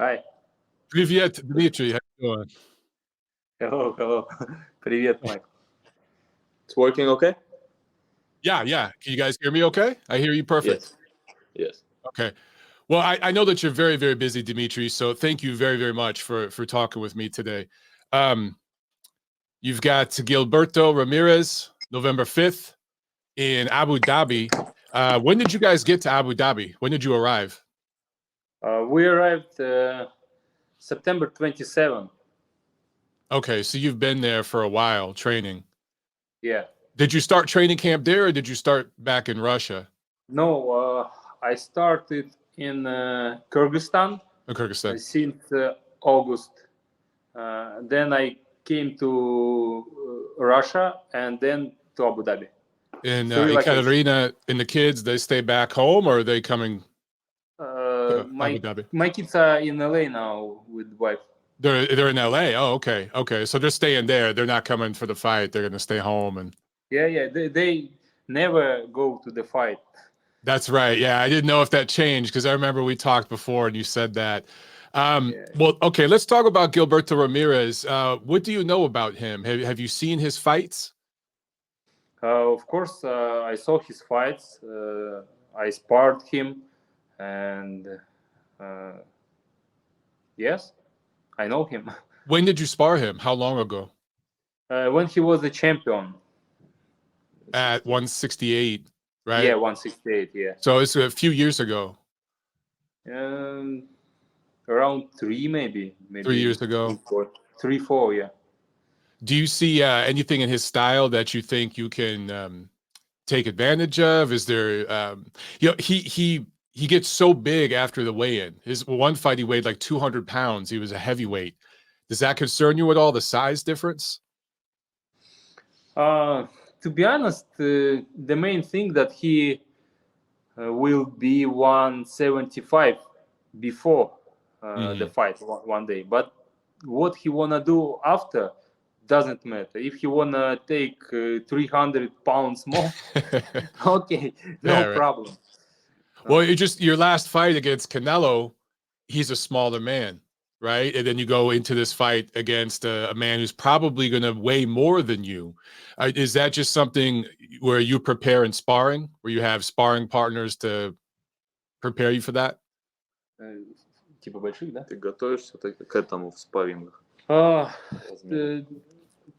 Hi. Привет, Dmitrii. How you doing? Hello. Привет, Mike. It's working okay? Yeah. Can you guys hear me okay? I hear you perfect. Yes. Okay. Well, I know that you're very, very busy, Dmitrii, so thank you very, very much for talking with me today. You've got Gilberto Ramirez, November 5th in Abu Dhabi. When did you guys get to Abu Dhabi? When did you arrive? We arrived September 27. Okay, so you've been there for a while training. Yeah. Did you start training camp there or did you start back in Russia? No, I started in Kyrgyzstan In Kyrgyzstan. since August. Then I came to Russia and then to Abu Dhabi. In Ekaterina and the kids, they stay back home or are they coming to Abu Dhabi? My kids are in LA now with wife. They're in LA. Oh, okay. So they're staying there. They're not coming for the fight. They're gonna stay home and. Yeah. They never go to the fight. That's right. Yeah, I didn't know if that changed because I remember we talked before and you said that. Well, okay, let's talk about Gilberto Ramirez. What do you know about him? Have you seen his fights? Of course, I saw his fights. I sparred him, and yes, I know him. When did you spar him? How long ago? When he was a champion. At 168, right? Yeah, 168, yeah. So it's a few years ago. Around three, maybe 3 years ago. 3, 4, yeah. Do you see anything in his style that you think you can take advantage of? Is there, he gets so big after the weigh-in. His one fight, he weighed like 200 pounds. He was a heavyweight. Does that concern you at all, the size difference? To be honest, the main thing that he will be 175 before the fight one day. But what he wanna do after doesn't matter. If he wanna take 300 pounds more, okay, no problem. Well, your last fight against Canelo, he's a smaller man, right? And then you go into this fight against a man who's probably going to weigh more than you. Is that just something where you prepare in sparring, where you have sparring partners to prepare you for that? Типа больших, да? Ты готовишься к этому в спаррингах?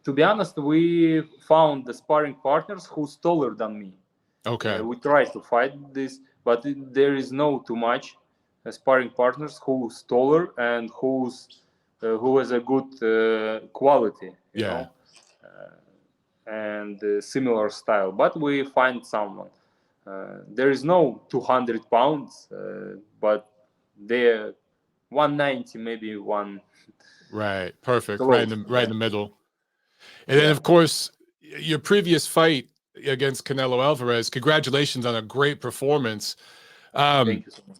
To be honest, we found the sparring partners who's taller than me. Okay. We try to fight this, but there is no too much sparring partners who's taller and who has a good quality, you know, and similar style. But we find someone. There is no 200 pounds, but they're 190, maybe one. Right. Perfect. Close. Right in the middle. And then, of course, your previous fight against Canelo Alvarez, congratulations on a great performance. Thank you so much.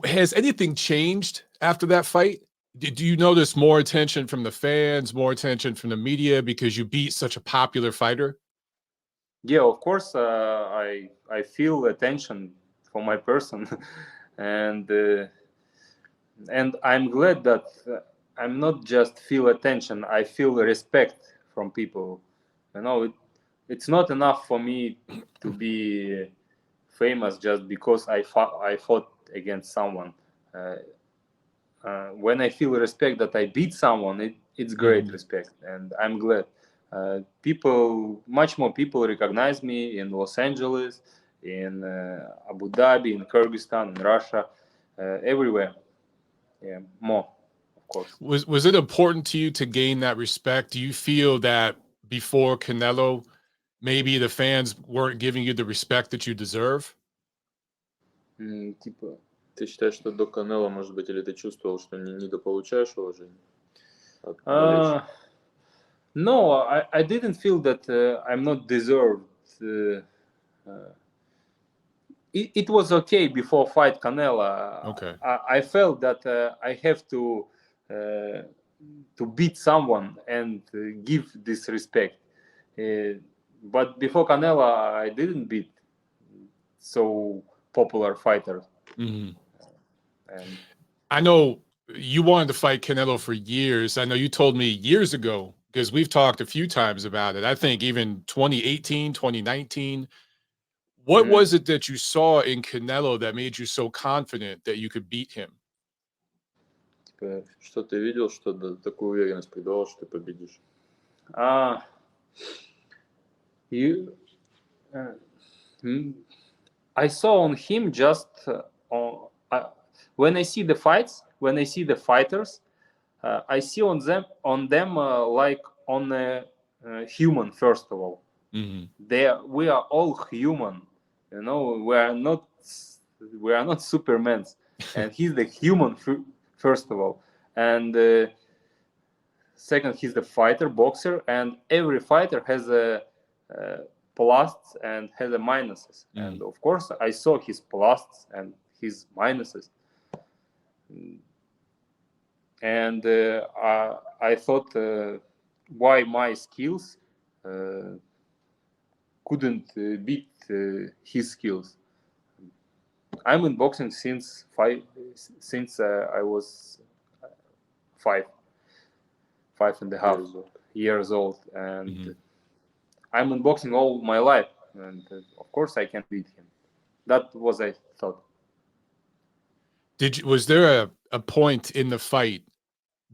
Has anything changed after that fight? Do you notice more attention from the fans, more attention from the media because you beat such a popular fighter? Yeah, of course, I feel attention for my person, and I'm glad that I'm not just feel attention. I feel respect from people. You know, it's not enough for me to be famous just because I fought against someone. When I feel respect that I beat someone, it's great respect, and I'm glad. Much more people recognize me in Los Angeles, in Abu Dhabi, in Kyrgyzstan, in Russia, everywhere. Yeah, more, of course. Was it important to you to gain that respect? Do you feel that before Canelo, maybe the fans weren't giving you the respect that you deserve? Типа. Ты считаешь, что до Канело, может быть, или ты чувствовал, что недополучаешь уважения? No, I didn't feel that I'm not deserved. It was okay before fight Canelo. Okay. I felt that I have to beat someone and give this respect. But before Canelo, I didn't beat so popular fighter. Mm-hmm. I know you wanted to fight Canelo for years. I know you told me years ago, because we've talked a few times about it. I think even 2018, 2019. What was it that you saw in Canelo that made you so confident that you could beat him? Типа, что ты видел, что такую уверенность придало, что ты победишь? I saw on him just when I see the fights, when I see the fighters, I see on them like on a human. First of all, we are all human. You know, we are not Supermen, and he's the human first of all, and second, he's the fighter, boxer, and every fighter has a pluses and has a minuses. And of course, I saw his pluses and his minuses. And I thought, why my skills couldn't beat his skills. I'm in boxing since I was 5.5 years old, and I'm in boxing all my life, and of course I can beat him. That was I thought. Was there a point in the fight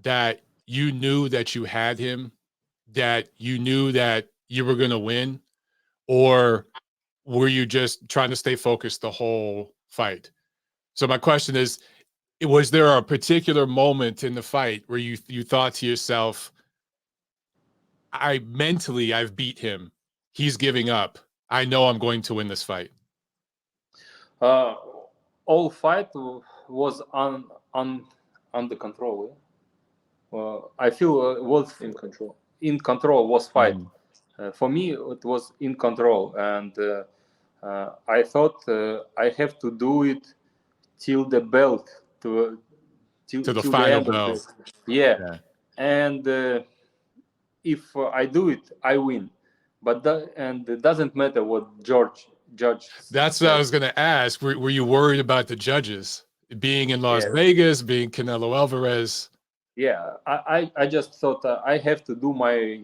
that you knew that you had him, that you knew that you were going to win, or were you just trying to stay focused the whole fight? So my question is, was there a particular moment in the fight where you thought to yourself, I've beat him, he's giving up, I know I'm going to win this fight? All fight was under control. I feel was in control. In control was fight. For me, it was in control, and I thought I have to do it till the belt, till the final the belt. Yeah. And if I do it, I win. But it doesn't matter what judge. That's what I was going to ask. Were you worried about the judges being in Las Vegas, being Canelo Alvarez? Yeah, I just thought I have to do my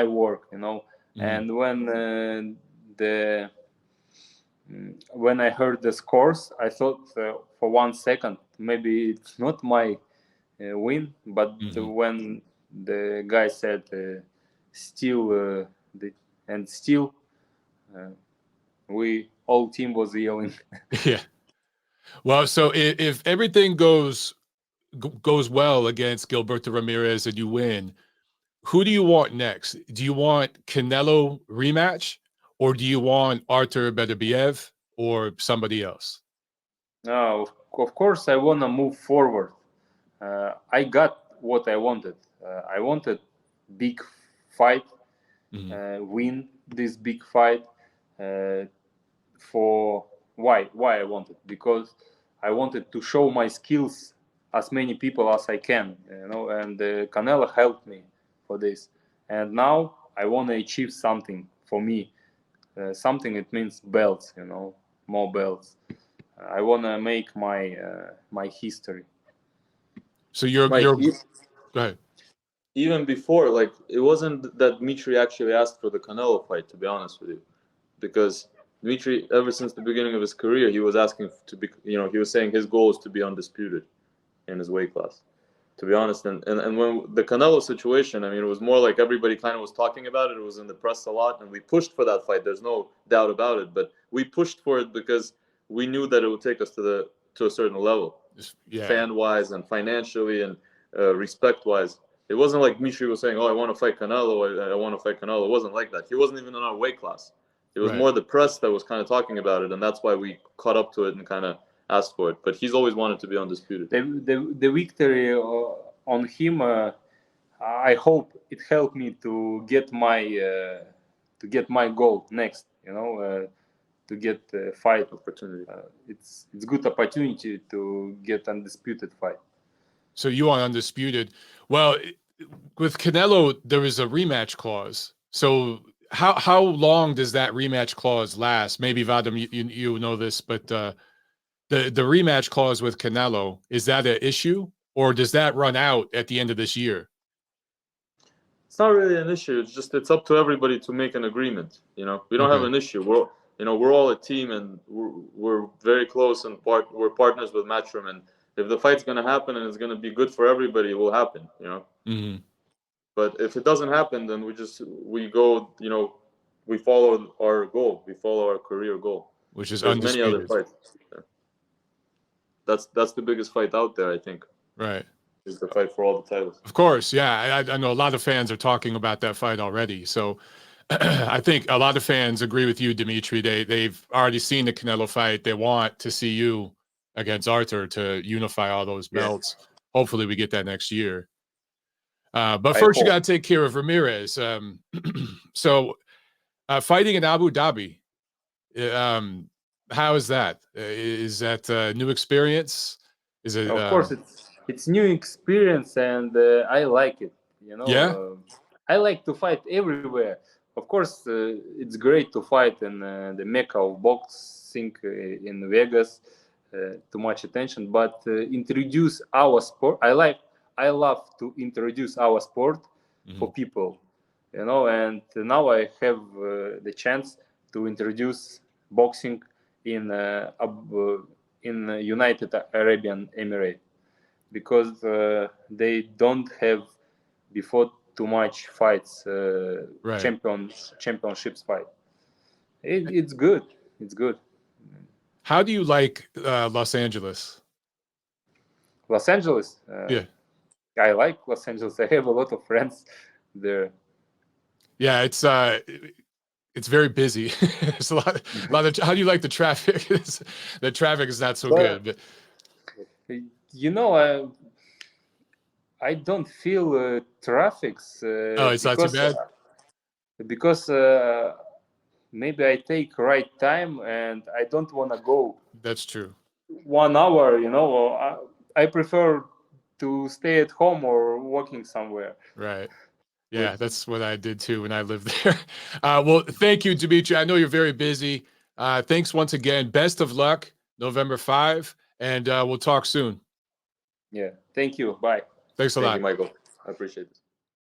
work, you know. And when I heard the scores, I thought for 1 second maybe it's not my win. But when the guy said still, we all team was yelling. Yeah. Well, so if everything goes well against Gilberto Ramirez and you win, who do you want next? Do you want Canelo rematch, or do you want Artur Beterbiev or somebody else? No, of course I want to move forward. I got what I wanted. I wanted big fight, win this big fight. For why I wanted? Because I wanted to show my skills as many people as I can, you know. And Canelo helped me for this. And now I want to achieve something for me. Something, it means belts, you know, more belts. I want to make my history. So you're go ahead. Even before, like, it wasn't that Dmitrii actually asked for the Canelo fight, to be honest with you, because Dmitrii, ever since the beginning of his career, he was asking to be, you know, he was saying his goal is to be undisputed in his weight class, to be honest. And when the Canelo situation, I mean, it was more like everybody kind of was talking about it. It was in the press a lot, and we pushed for that fight. There's no doubt about it. But we pushed for it because we knew that it would take us to a certain level, fan-wise and financially and respect-wise. It wasn't like Dmitrii was saying, "Oh, I want to fight Canelo. I want to fight Canelo." It wasn't like that. He wasn't even in our weight class. It was more the press that was kind of talking about it, and that's why we caught up to it and kind of asked for it. But he's always wanted to be undisputed. The victory on him, I hope it helped me to get my goal next. You know, to get a fight opportunity. It's good opportunity to get undisputed fight. So you want undisputed? Well, with Canelo, there is a rematch clause. So how long does that rematch clause last? Maybe Vadim, you know this, but the rematch clause with Canelo, is that an issue, or does that run out at the end of this year? It's not really an issue. It's just it's up to everybody to make an agreement. You know, we don't have an issue. We're all a team, and we're very close, and we're partners with Matchroom. And if the fight's gonna happen and it's gonna be good for everybody, it will happen. You know. But if it doesn't happen, then we go. You know, we follow our goal. We follow our career goal, which is there's undisputed. many other fights. That's the biggest fight out there, I think. Right. Is the fight for all the titles. Of course, yeah. I know a lot of fans are talking about that fight already. So I think a lot of fans agree with you, Dmitrii. They've already seen the Canelo fight. They want to see you against Artur to unify all those belts. Yeah. Hopefully we get that next year. But first you got to take care of Ramirez. So fighting in Abu Dhabi, how is that? Is that a new experience? Is it? Of course, it's new experience, and I like it. You know, yeah. I like to fight everywhere. Of course, it's great to fight in the Mecca of boxing in Vegas. Too much attention, but introduce our sport. I love to introduce our sport for people. You know, and now I have the chance to introduce boxing in United Arab Emirates, because they don't have before too much fights, championships fight. It's good. It's good. How do you like Los Angeles? Los Angeles? Yeah. I like Los Angeles. I have a lot of friends there. Yeah, it's very busy. It's a lot of. How do you like the traffic? The traffic is not so good. But you know, I don't feel traffics. Oh, it's not too bad. Because maybe I take right time, and I don't want to go. That's true. 1 hour, you know. I prefer to stay at home or walking somewhere. Right. Yeah, that's what I did too when I lived there. Well, thank you, Dmitrii. I know you're very busy. Thanks once again. Best of luck, November 5, and we'll talk soon. Yeah. Thank you. Bye. Thanks a lot. Thank you, Michael. I appreciate it.